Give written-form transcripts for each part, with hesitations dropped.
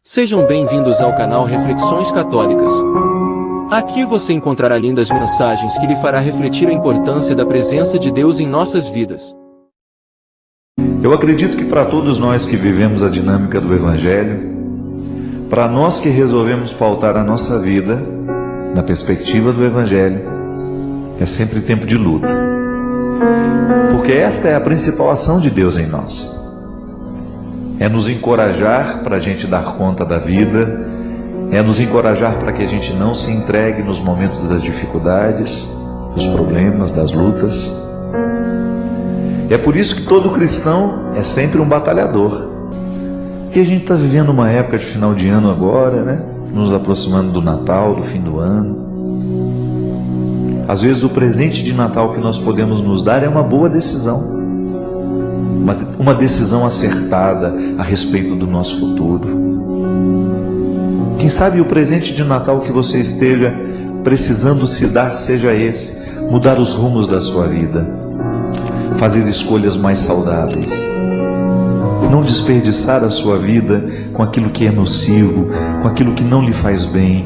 Sejam bem-vindos ao canal Reflexões Católicas. Aqui você encontrará lindas mensagens que lhe fará refletir a importância da presença de Deus em nossas vidas. Eu acredito que para todos nós que vivemos a dinâmica do Evangelho, para nós que resolvemos pautar a nossa vida na perspectiva do Evangelho, é sempre tempo de luta. Porque esta é a principal ação de Deus em nós. É nos encorajar para a gente dar conta da vida, é nos encorajar para que a gente não se entregue nos momentos das dificuldades, dos problemas, das lutas. É por isso que todo cristão é sempre um batalhador. E a gente está vivendo uma época de final de ano agora, né? Nos aproximando do Natal, do fim do ano. Às vezes o presente de Natal que nós podemos nos dar é uma boa decisão. Uma decisão acertada a respeito do nosso futuro. Quem sabe o presente de Natal que você esteja precisando se dar seja esse: mudar os rumos da sua vida, fazer escolhas mais saudáveis, não desperdiçar a sua vida com aquilo que é nocivo, com aquilo que não lhe faz bem,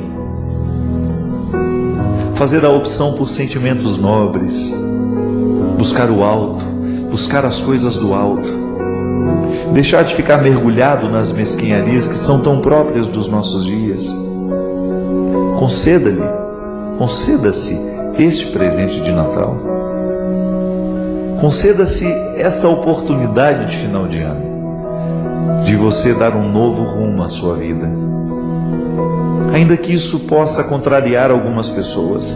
fazer a opção por sentimentos nobres, buscar o alto, buscar as coisas do alto, deixar de ficar mergulhado nas mesquinharias que são tão próprias dos nossos dias. Conceda-se este presente de Natal. Conceda-se esta oportunidade de final de ano, de você dar um novo rumo à sua vida. Ainda que isso possa contrariar algumas pessoas,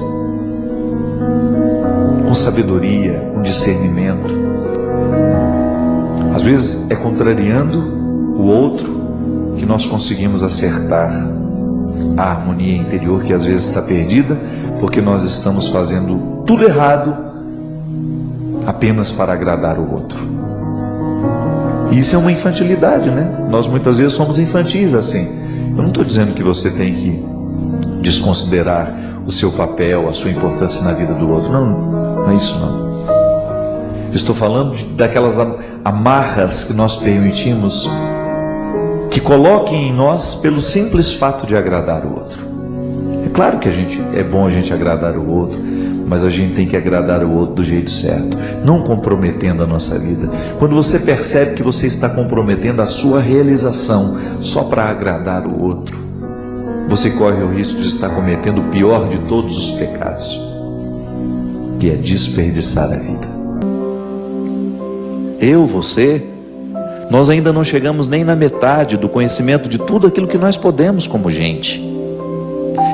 com sabedoria, com discernimento. Às vezes é contrariando o outro que nós conseguimos acertar a harmonia interior que às vezes está perdida, porque nós estamos fazendo tudo errado apenas para agradar o outro. E isso é uma infantilidade, né? Nós muitas vezes somos infantis assim. Eu não estou dizendo que você tem que desconsiderar o seu papel, a sua importância na vida do outro. Não é isso não. Estou falando daquelas amarras que nós permitimos que coloquem em nós pelo simples fato de agradar o outro. É claro que é bom a gente agradar o outro, mas a gente tem que agradar o outro do jeito certo, não comprometendo a nossa vida. Quando você percebe que você está comprometendo a sua realização só para agradar o outro, você corre o risco de estar cometendo o pior de todos os pecados, que é desperdiçar a vida. Você, nós ainda não chegamos nem na metade do conhecimento de tudo aquilo que nós podemos como gente.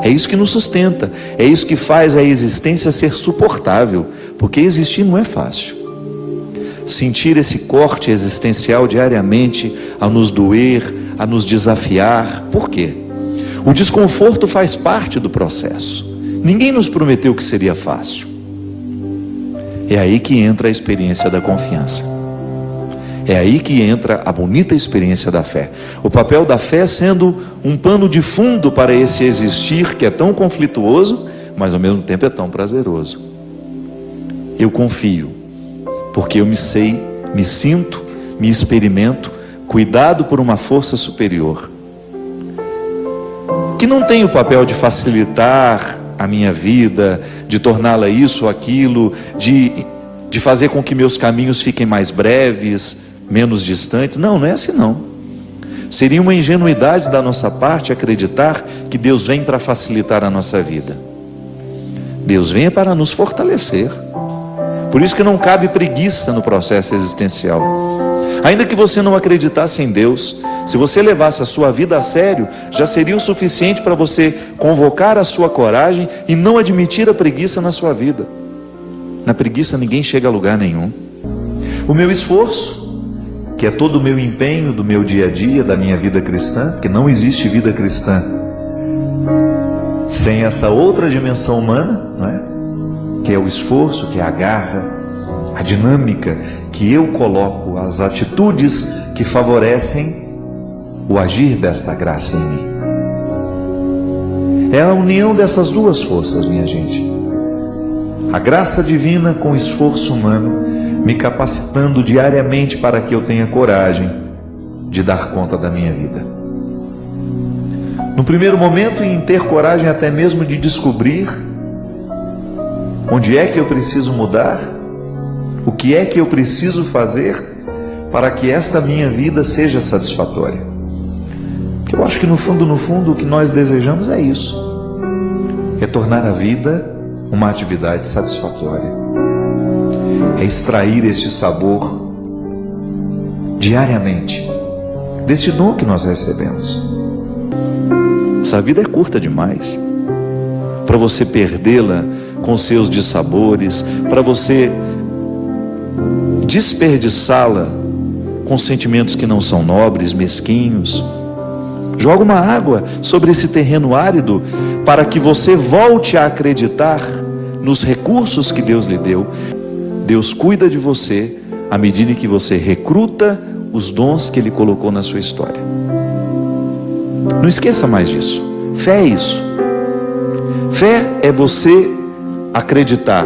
É isso que nos sustenta, é isso que faz a existência ser suportável, porque existir não é fácil. Sentir esse corte existencial diariamente, a nos doer, a nos desafiar. Por quê? O desconforto faz parte do processo. Ninguém nos prometeu que seria fácil. É aí que entra a experiência da confiança. É aí que entra a bonita experiência da fé. O papel da fé sendo um pano de fundo para esse existir que é tão conflituoso, mas ao mesmo tempo é tão prazeroso. Eu confio, porque eu me sinto, me experimento, cuidado por uma força superior, que não tem o papel de facilitar a minha vida, de torná-la isso ou aquilo, de fazer com que meus caminhos fiquem mais breves, menos distantes. Não é assim não. Seria uma ingenuidade da nossa parte acreditar que Deus vem para facilitar a nossa vida. Deus vem para nos fortalecer. Por isso que não cabe preguiça no processo existencial. Ainda que você não acreditasse em Deus, se você levasse a sua vida a sério, já seria o suficiente para você convocar a sua coragem e não admitir a preguiça na sua vida. Na preguiça ninguém chega a lugar nenhum. O meu esforço, que é todo o meu empenho do meu dia a dia, da minha vida cristã, porque não existe vida cristã sem essa outra dimensão humana, não é? Que é o esforço, que é a garra, a dinâmica que eu coloco, as atitudes que favorecem o agir desta graça em mim. É a união dessas duas forças, minha gente. A graça divina com o esforço humano, me capacitando diariamente para que eu tenha coragem de dar conta da minha vida. No primeiro momento, em ter coragem até mesmo de descobrir onde é que eu preciso mudar, o que é que eu preciso fazer para que esta minha vida seja satisfatória. Porque eu acho que no fundo, o que nós desejamos é isso: é tornar a vida uma atividade satisfatória, é extrair este sabor diariamente deste dom que nós recebemos. Essa vida é curta demais para você perdê-la com seus dissabores, para você desperdiçá-la com sentimentos que não são nobres, mesquinhos. Joga uma água sobre esse terreno árido para que você volte a acreditar nos recursos que Deus lhe deu. Deus cuida de você à medida que você recruta os dons que Ele colocou na sua história. Não esqueça mais disso. Fé é isso. Fé é você acreditar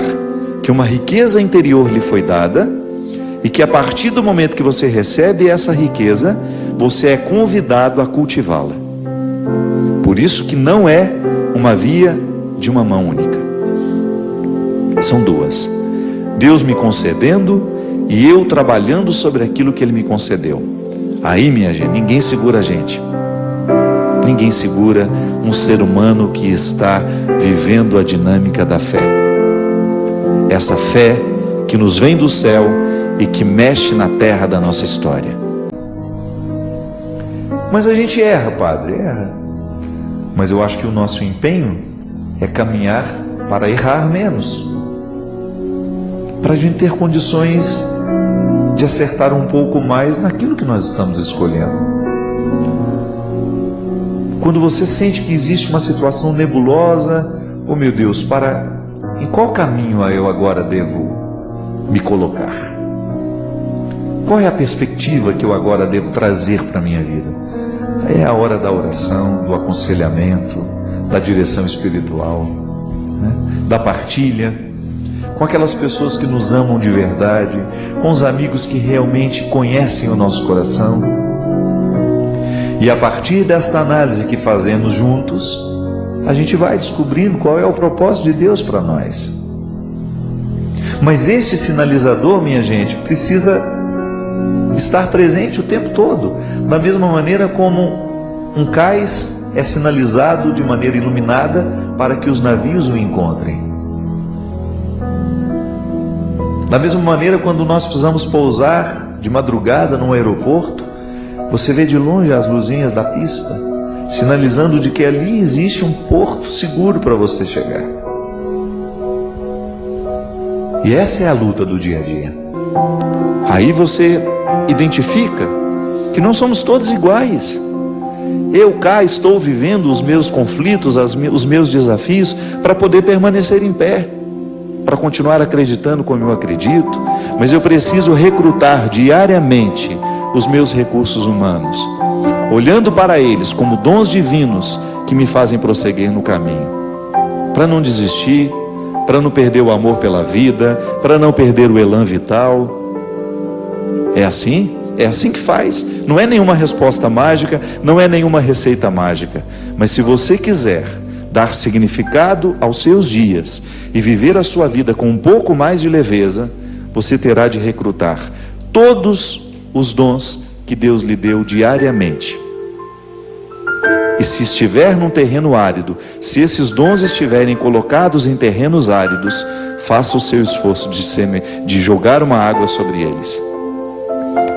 que uma riqueza interior lhe foi dada e que a partir do momento que você recebe essa riqueza, você é convidado a cultivá-la. Por isso que não é uma via de uma mão única. São duas. Deus me concedendo e eu trabalhando sobre aquilo que Ele me concedeu. Aí, minha gente, ninguém segura a gente. Ninguém segura um ser humano que está vivendo a dinâmica da fé. Essa fé que nos vem do céu e que mexe na terra da nossa história. Mas a gente erra, Padre, erra. Mas eu acho que o nosso empenho é caminhar para errar menos, para a gente ter condições de acertar um pouco mais naquilo que nós estamos escolhendo. Quando você sente que existe uma situação nebulosa, oh meu Deus, em qual caminho eu agora devo me colocar? Qual é a perspectiva que eu agora devo trazer para a minha vida? É a hora da oração, do aconselhamento, da direção espiritual, né? Da partilha, com aquelas pessoas que nos amam de verdade, com os amigos que realmente conhecem o nosso coração. E a partir desta análise que fazemos juntos, a gente vai descobrindo qual é o propósito de Deus para nós. Mas este sinalizador, minha gente, precisa estar presente o tempo todo, da mesma maneira como um cais é sinalizado de maneira iluminada para que os navios o encontrem. Da mesma maneira, quando nós precisamos pousar de madrugada num aeroporto, você vê de longe as luzinhas da pista, sinalizando de que ali existe um porto seguro para você chegar. E essa é a luta do dia a dia. Aí você identifica que não somos todos iguais. Eu cá estou vivendo os meus conflitos, os meus desafios para poder permanecer em pé, para continuar acreditando como eu acredito, mas eu preciso recrutar diariamente os meus recursos humanos, olhando para eles como dons divinos que me fazem prosseguir no caminho, para não desistir, para não perder o amor pela vida, para não perder o elan vital. É assim que faz. Não é nenhuma resposta mágica, não é nenhuma receita mágica, mas se você quiser dar significado aos seus dias e viver a sua vida com um pouco mais de leveza, você terá de recrutar todos os dons que Deus lhe deu diariamente. E se estiver num terreno árido, se esses dons estiverem colocados em terrenos áridos, faça o seu esforço de jogar uma água sobre eles.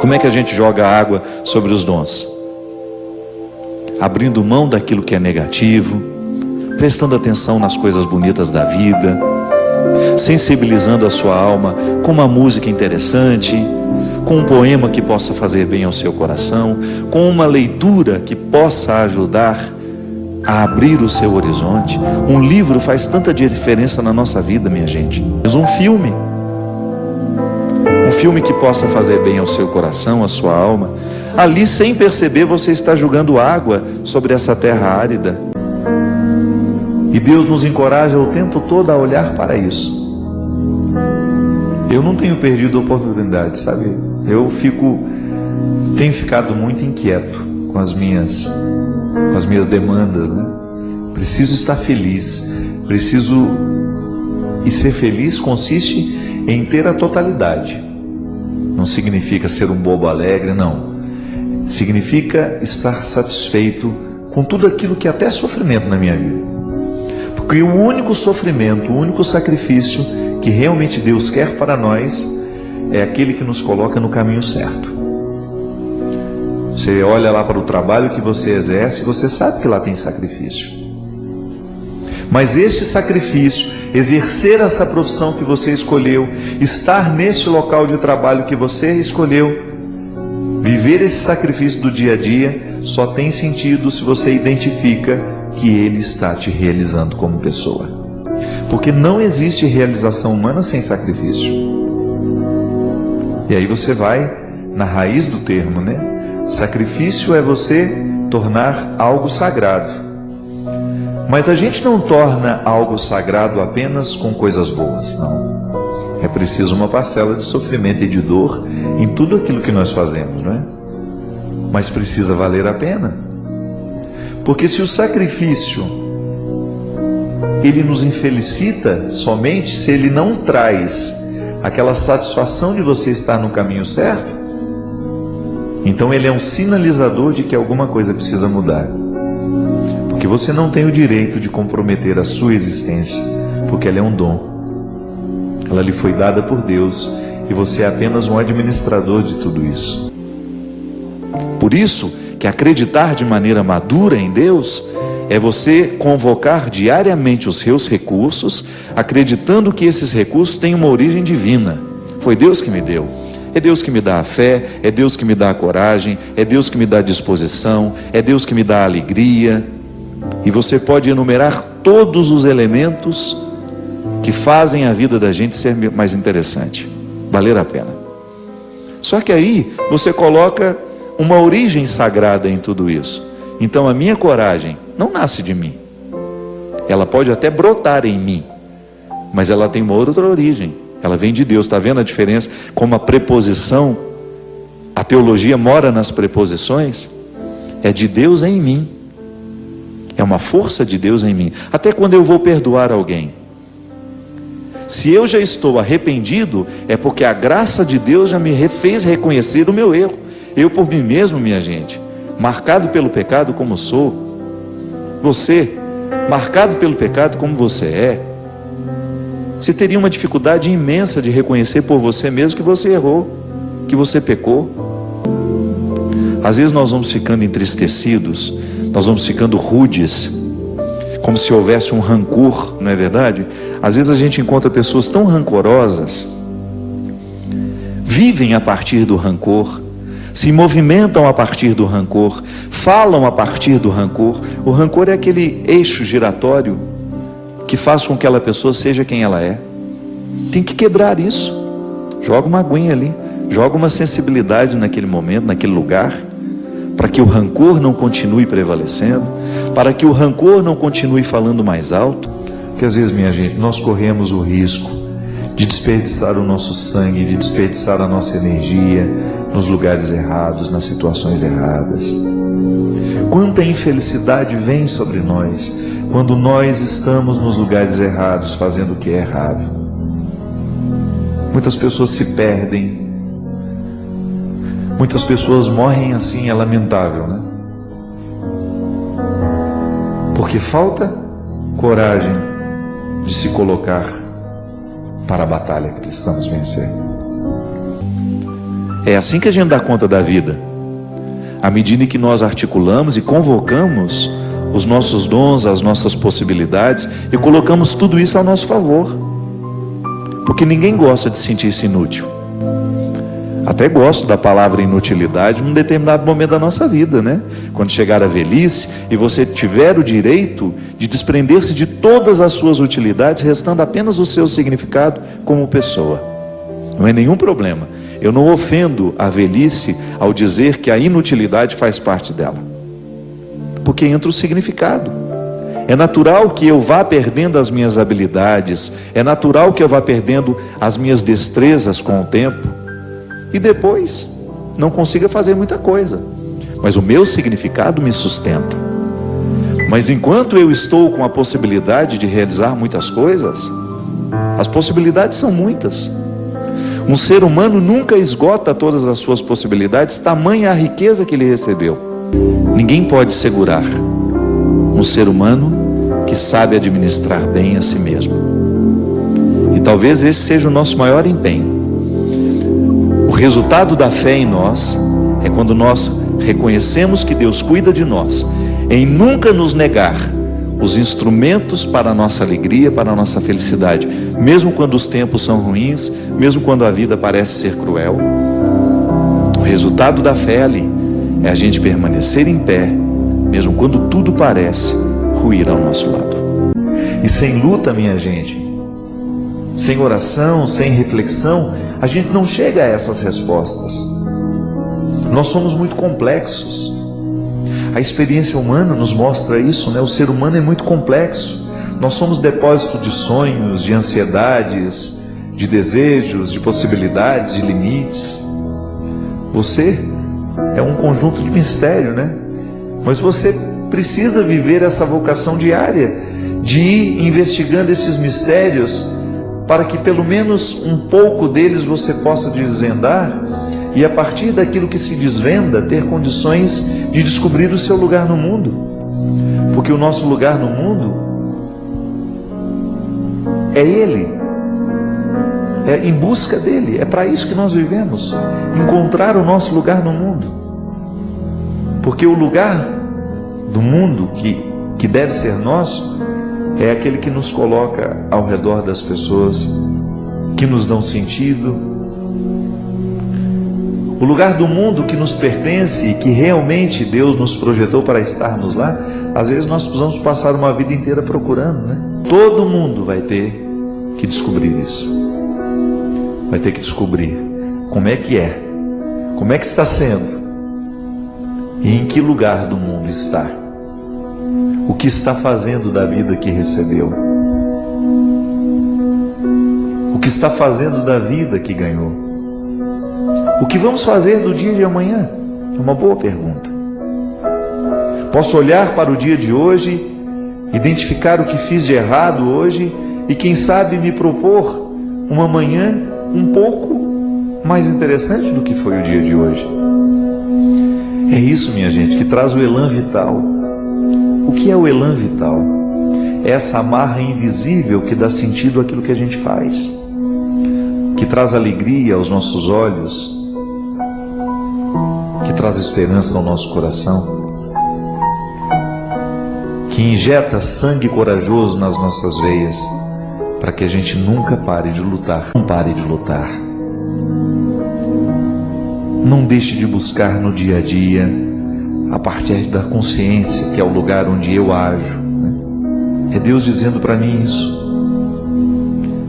Como é que a gente joga água sobre os dons? Abrindo mão daquilo que é negativo, prestando atenção nas coisas bonitas da vida, sensibilizando a sua alma com uma música interessante, com um poema que possa fazer bem ao seu coração, com uma leitura que possa ajudar a abrir o seu horizonte. Um livro faz tanta diferença na nossa vida, minha gente. Mas um filme que possa fazer bem ao seu coração, à sua alma. Ali, sem perceber, você está jogando água sobre essa terra árida. E Deus nos encoraja o tempo todo a olhar para isso. Eu não tenho perdido a oportunidade, sabe? Eu tenho ficado muito inquieto com as minhas com as minhas demandas, né? Preciso estar feliz, e ser feliz consiste em ter a totalidade. Não significa ser um bobo alegre, não. Significa estar satisfeito com tudo aquilo que é até sofrimento na minha vida. Porque o único sofrimento, o único sacrifício que realmente Deus quer para nós é aquele que nos coloca no caminho certo. Você olha lá para o trabalho que você exerce, você sabe que lá tem sacrifício. Mas este sacrifício, exercer essa profissão que você escolheu, estar nesse local de trabalho que você escolheu, viver esse sacrifício do dia a dia, só tem sentido se você identifica que ele está te realizando como pessoa. Porque não existe realização humana sem sacrifício. E aí você vai na raiz do termo, né? Sacrifício é você tornar algo sagrado. Mas a gente não torna algo sagrado apenas com coisas boas, não. É preciso uma parcela de sofrimento e de dor em tudo aquilo que nós fazemos, não é? Mas precisa valer a pena. Porque se o sacrifício, ele nos infelicita somente se ele não traz aquela satisfação de você estar no caminho certo, então ele é um sinalizador de que alguma coisa precisa mudar. Porque você não tem o direito de comprometer a sua existência, porque ela é um dom. Ela lhe foi dada por Deus e você é apenas um administrador de tudo isso. Por isso que acreditar de maneira madura em Deus é você convocar diariamente os seus recursos, acreditando que esses recursos têm uma origem divina. Foi Deus que me deu. É Deus que me dá a fé, é Deus que me dá a coragem, é Deus que me dá a disposição, é Deus que me dá a alegria. E você pode enumerar todos os elementos que fazem a vida da gente ser mais interessante, valer a pena. Só que aí você coloca uma origem sagrada em tudo isso. Então a minha coragem não nasce de mim. Ela pode até brotar em mim, mas ela tem uma outra origem. Ela vem de Deus. Está vendo a diferença? Como a preposição, a teologia mora nas preposições. É de Deus em mim. É uma força de Deus em mim. Até quando eu vou perdoar alguém, se eu já estou arrependido, é porque a graça de Deus já me fez reconhecer o meu erro. Eu por mim mesmo, minha gente, marcado pelo pecado como sou, você, marcado pelo pecado como você é, você teria uma dificuldade imensa de reconhecer por você mesmo que você errou, que você pecou. Às vezes nós vamos ficando entristecidos, nós vamos ficando rudes, como se houvesse um rancor, não é verdade? Às vezes a gente encontra pessoas tão rancorosas, vivem a partir do rancor, se movimentam a partir do rancor, falam a partir do rancor. O rancor é aquele eixo giratório que faz com que aquela pessoa seja quem ela é. Tem que quebrar isso. Joga uma aguinha ali, joga uma sensibilidade naquele momento, naquele lugar, para que o rancor não continue prevalecendo, para que o rancor não continue falando mais alto. Porque às vezes, minha gente, nós corremos o risco de desperdiçar o nosso sangue, de desperdiçar a nossa energia nos lugares errados, nas situações erradas. Quanta infelicidade vem sobre nós quando nós estamos nos lugares errados, fazendo o que é errado. Muitas pessoas se perdem, muitas pessoas morrem assim, é lamentável, né? Porque falta coragem de se colocar para a batalha que precisamos vencer. É assim que a gente dá conta da vida, à medida que nós articulamos e convocamos os nossos dons, as nossas possibilidades e colocamos tudo isso ao nosso favor. Porque ninguém gosta de sentir-se inútil. Até gosto da palavra inutilidade num determinado momento da nossa vida, né? Quando chegar a velhice e você tiver o direito de desprender-se de todas as suas utilidades, restando apenas o seu significado como pessoa. Não é nenhum problema. Eu não ofendo a velhice ao dizer que a inutilidade faz parte dela. Porque entra o significado. É natural que eu vá perdendo as minhas habilidades, é natural que eu vá perdendo as minhas destrezas com o tempo, e depois não consiga fazer muita coisa, mas o meu significado me sustenta. Mas enquanto eu estou com a possibilidade de realizar muitas coisas, as possibilidades são muitas. Um ser humano nunca esgota todas as suas possibilidades, tamanha a riqueza que ele recebeu. Ninguém pode segurar um ser humano que sabe administrar bem a si mesmo. E talvez esse seja o nosso maior empenho. O resultado da fé em nós é quando nós reconhecemos que Deus cuida de nós, em nunca nos negar os instrumentos para a nossa alegria, para a nossa felicidade, mesmo quando os tempos são ruins, mesmo quando a vida parece ser cruel. O resultado da fé ali é a gente permanecer em pé, mesmo quando tudo parece ruir ao nosso lado. E sem luta, minha gente, sem oração, sem reflexão, a gente não chega a essas respostas. Nós somos muito complexos. A experiência humana nos mostra isso, né? O ser humano é muito complexo. Nós somos depósito de sonhos, de ansiedades, de desejos, de possibilidades, de limites. Você é um conjunto de mistério, né? Mas você precisa viver essa vocação diária de ir investigando esses mistérios para que pelo menos um pouco deles você possa desvendar e a partir daquilo que se desvenda ter condições de descobrir o seu lugar no mundo. Porque o nosso lugar no mundo é Ele, é em busca dele, é para isso que nós vivemos, encontrar o nosso lugar no mundo. Porque o lugar do mundo que deve ser nosso é aquele que nos coloca ao redor das pessoas que nos dão sentido. O lugar do mundo que nos pertence e que realmente Deus nos projetou para estarmos lá, às vezes nós precisamos passar uma vida inteira procurando, né? Todo mundo vai ter que descobrir isso. Vai ter que descobrir como é que está sendo e em que lugar do mundo está. O que está fazendo da vida que recebeu? O que está fazendo da vida que ganhou? O que vamos fazer do dia de amanhã? É uma boa pergunta. Posso olhar para o dia de hoje, identificar o que fiz de errado hoje e quem sabe me propor uma manhã um pouco mais interessante do que foi o dia de hoje. É isso, minha gente, que traz o elan vital. O que é o elan vital? É essa amarra invisível que dá sentido àquilo que a gente faz, que traz alegria aos nossos olhos, que traz esperança ao nosso coração, que injeta sangue corajoso nas nossas veias, para que a gente nunca pare de lutar. Não pare de lutar. Não deixe de buscar no dia a dia, a partir da consciência, que é o lugar onde eu ajo, né? É Deus dizendo para mim isso.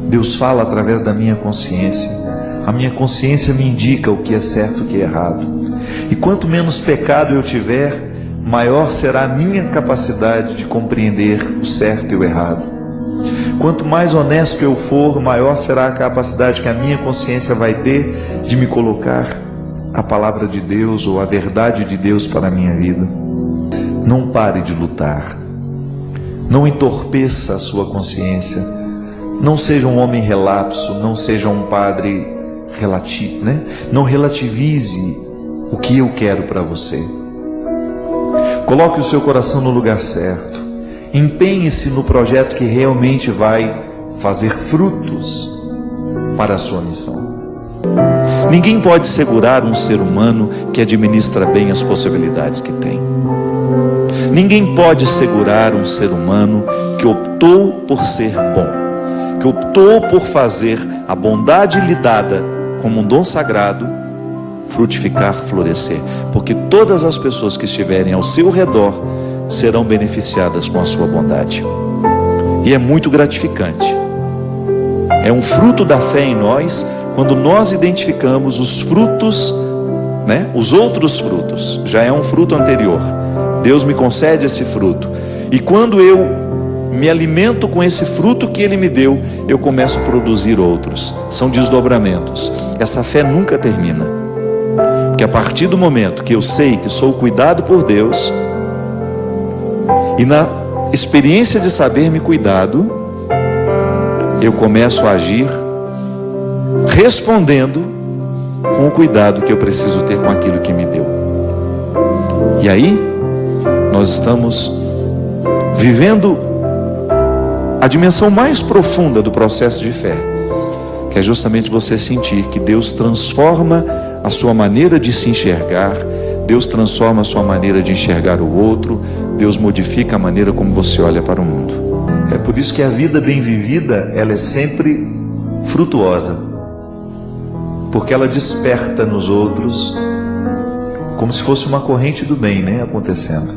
Deus fala através da minha consciência. A minha consciência me indica o que é certo e o que é errado. E quanto menos pecado eu tiver, maior será a minha capacidade de compreender o certo e o errado. Quanto mais honesto eu for, maior será a capacidade que a minha consciência vai ter de me colocar a palavra de Deus ou a verdade de Deus para a minha vida. Não pare de lutar. Não entorpeça a sua consciência. Não seja um homem relapso, não seja um padre relativo, né? Não relativize o que eu quero para você. Coloque o seu coração no lugar certo. Empenhe-se no projeto que realmente vai fazer frutos para a sua missão. Ninguém pode segurar um ser humano que administra bem as possibilidades que tem. Ninguém pode segurar um ser humano que optou por ser bom, que optou por fazer a bondade lhe dada como um dom sagrado frutificar, florescer, porque todas as pessoas que estiverem ao seu redor serão beneficiadas com a sua bondade. E é muito gratificante. É um fruto da fé em nós quando nós identificamos os frutos, né? Os outros frutos. Já é um fruto anterior. Deus me concede esse fruto. E quando eu me alimento com esse fruto que Ele me deu, eu começo a produzir outros. São desdobramentos. Essa fé nunca termina. Porque a partir do momento que eu sei que sou cuidado por Deus, E na experiência de saber-me cuidado, eu começo a agir respondendo com o cuidado que eu preciso ter com aquilo que me deu. E aí, nós estamos vivendo a dimensão mais profunda do processo de fé, que é justamente você sentir que Deus transforma a sua maneira de se enxergar, Deus transforma a sua maneira de enxergar o outro, Deus modifica a maneira como você olha para o mundo. É por isso que a vida bem vivida, ela é sempre frutuosa, porque ela desperta nos outros como se fosse uma corrente do bem, né, acontecendo.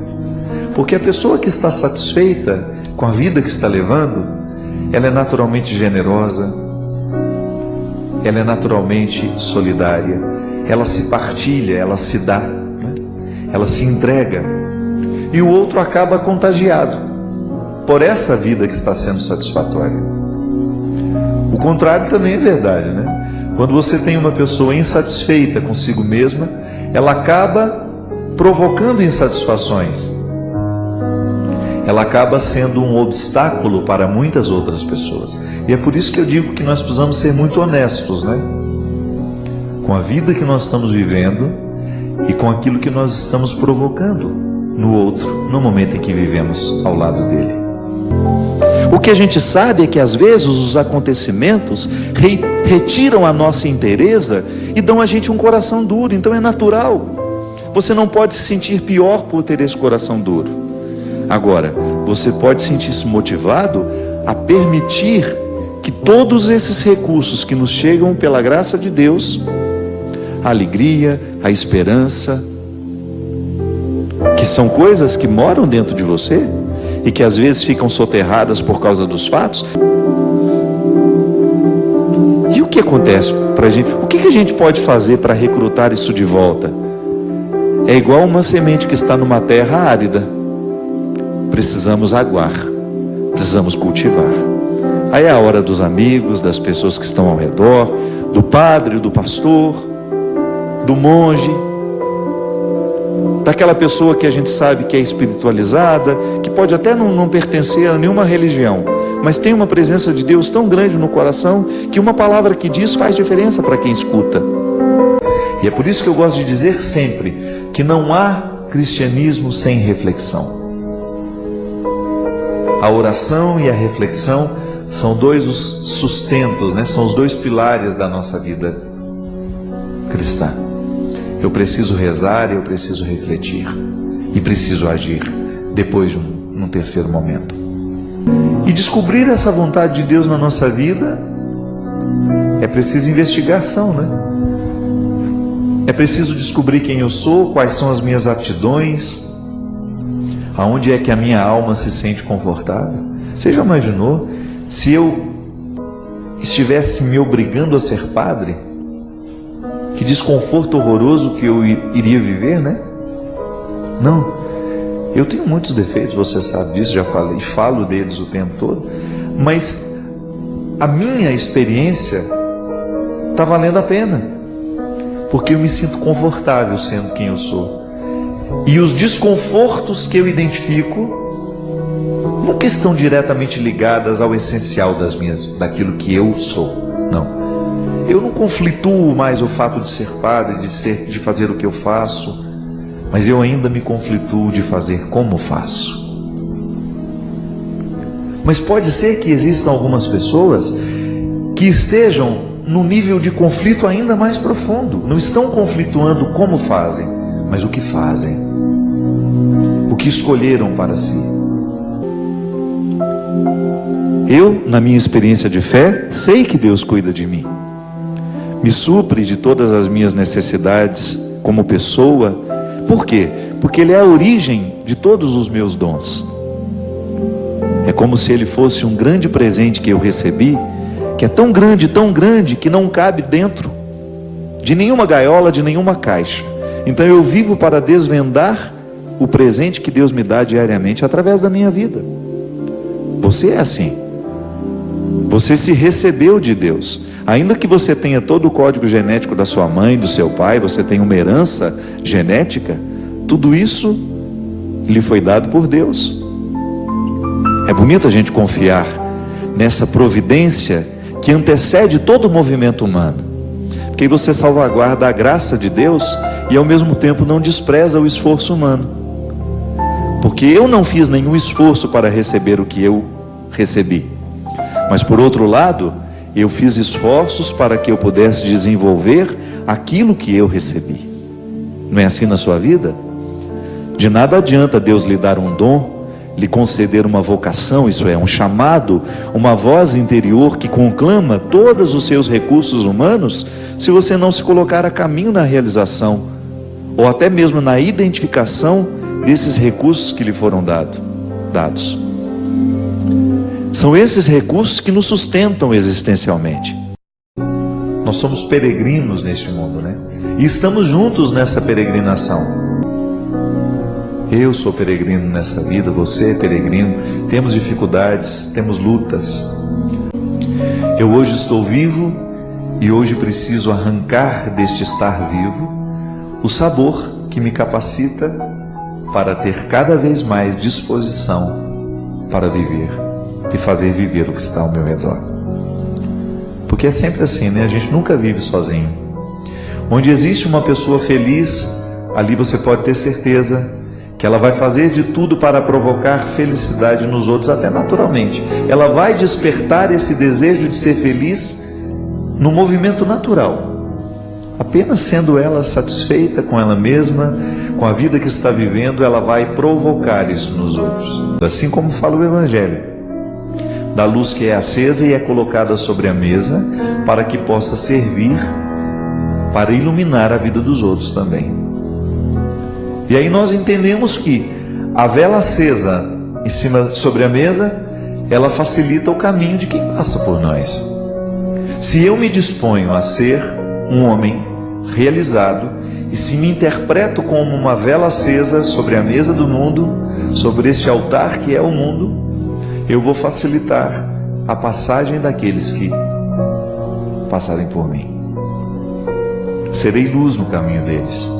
Porque a pessoa que está satisfeita com a vida que está levando, ela é naturalmente generosa, ela é naturalmente solidária, ela se partilha, ela se dá, né? Ela se entrega, e o outro acaba contagiado por essa vida que está sendo satisfatória. O contrário também é verdade, né? Quando você tem uma pessoa insatisfeita consigo mesma, ela acaba provocando insatisfações. Ela acaba sendo um obstáculo para muitas outras pessoas. E é por isso que eu digo que nós precisamos ser muito honestos, né? Com a vida que nós estamos vivendo e com aquilo que nós estamos provocando no outro, no momento em que vivemos ao lado dele. O que a gente sabe é que às vezes os acontecimentos retiram a nossa inteireza e dão a gente um coração duro. Então é natural. Você não pode se sentir pior por ter esse coração duro. Agora, você pode sentir-se motivado a permitir que todos esses recursos que nos chegam pela graça de Deus, a alegria, a esperança, que são coisas que moram dentro de você e que às vezes ficam soterradas por causa dos fatos. E o que acontece para a gente? O que a gente pode fazer para recrutar isso de volta? É igual uma semente que está numa terra árida. Precisamos aguar, precisamos cultivar. Aí é a hora dos amigos, das pessoas que estão ao redor, do padre, do pastor, do monge, daquela pessoa que a gente sabe que é espiritualizada, que pode até não pertencer a nenhuma religião, mas tem uma presença de Deus tão grande no coração que uma palavra que diz faz diferença para quem escuta. E é por isso que eu gosto de dizer sempre que não há cristianismo sem reflexão. A oração e a reflexão são dois os sustentos, né? São os dois pilares da nossa vida cristã. Eu preciso rezar e eu preciso refletir. E preciso agir depois de num terceiro momento. E descobrir essa vontade de Deus na nossa vida é preciso investigação, né? É preciso descobrir quem eu sou, quais são as minhas aptidões, aonde é que a minha alma se sente confortável. Você já imaginou se eu estivesse me obrigando a ser padre? Que desconforto horroroso que eu iria viver, né? Não, eu tenho muitos defeitos, você sabe disso, já falei, falo deles o tempo todo, mas a minha experiência está valendo a pena, porque eu me sinto confortável sendo quem eu sou. E os desconfortos que eu identifico nunca estão diretamente ligadas ao essencial daquilo que eu sou. Não. Eu não conflituo mais o fato de ser padre, de fazer o que eu faço, mas eu ainda me conflituo de fazer como faço. Mas pode ser que existam algumas pessoas que estejam num nível de conflito ainda mais profundo. Não estão conflituando como fazem, mas o que fazem, o que escolheram para si. Eu, na minha experiência de fé, sei que Deus cuida de mim, me supre de todas as minhas necessidades como pessoa. Por quê? Porque Ele é a origem de todos os meus dons. É como se Ele fosse um grande presente que eu recebi, que é tão grande, que não cabe dentro de nenhuma gaiola, de nenhuma caixa. Então eu vivo para desvendar o presente que Deus me dá diariamente através da minha vida. Você é assim. Você se recebeu de Deus. Ainda que você tenha todo o código genético da sua mãe, do seu pai, você tem uma herança genética, tudo isso lhe foi dado por Deus. É bonito a gente confiar nessa providência que antecede todo o movimento humano, porque aí você salvaguarda a graça de Deus e ao mesmo tempo não despreza o esforço humano, porque eu não fiz nenhum esforço para receber o que eu recebi, mas por outro lado, eu fiz esforços para que eu pudesse desenvolver aquilo que eu recebi. Não é assim na sua vida? De nada adianta Deus lhe dar um dom, lhe conceder uma vocação, isso é, um chamado, uma voz interior que conclama todos os seus recursos humanos, se você não se colocar a caminho na realização, ou até mesmo na identificação desses recursos que lhe foram dados. São esses recursos que nos sustentam existencialmente. Nós somos peregrinos neste mundo, né? E estamos juntos nessa peregrinação. Eu sou peregrino nessa vida, você é peregrino, temos dificuldades, temos lutas. Eu hoje estou vivo e hoje preciso arrancar deste estar vivo o sabor que me capacita para ter cada vez mais disposição para viver e fazer viver o que está ao meu redor. Porque é sempre assim, né? A gente nunca vive sozinho. Onde existe uma pessoa feliz, ali você pode ter certeza que ela vai fazer de tudo para provocar felicidade nos outros, até naturalmente. Ela vai despertar esse desejo de ser feliz no movimento natural. Apenas sendo ela satisfeita com ela mesma, com a vida que está vivendo, ela vai provocar isso nos outros. Assim como fala o Evangelho, da luz que é acesa e é colocada sobre a mesa, para que possa servir para iluminar a vida dos outros também. E aí nós entendemos que a vela acesa em cima sobre a mesa, ela facilita o caminho de quem passa por nós. Se eu me disponho a ser um homem realizado e se me interpreto como uma vela acesa sobre a mesa do mundo, sobre este altar que é o mundo, eu vou facilitar a passagem daqueles que passarem por mim. Serei luz no caminho deles.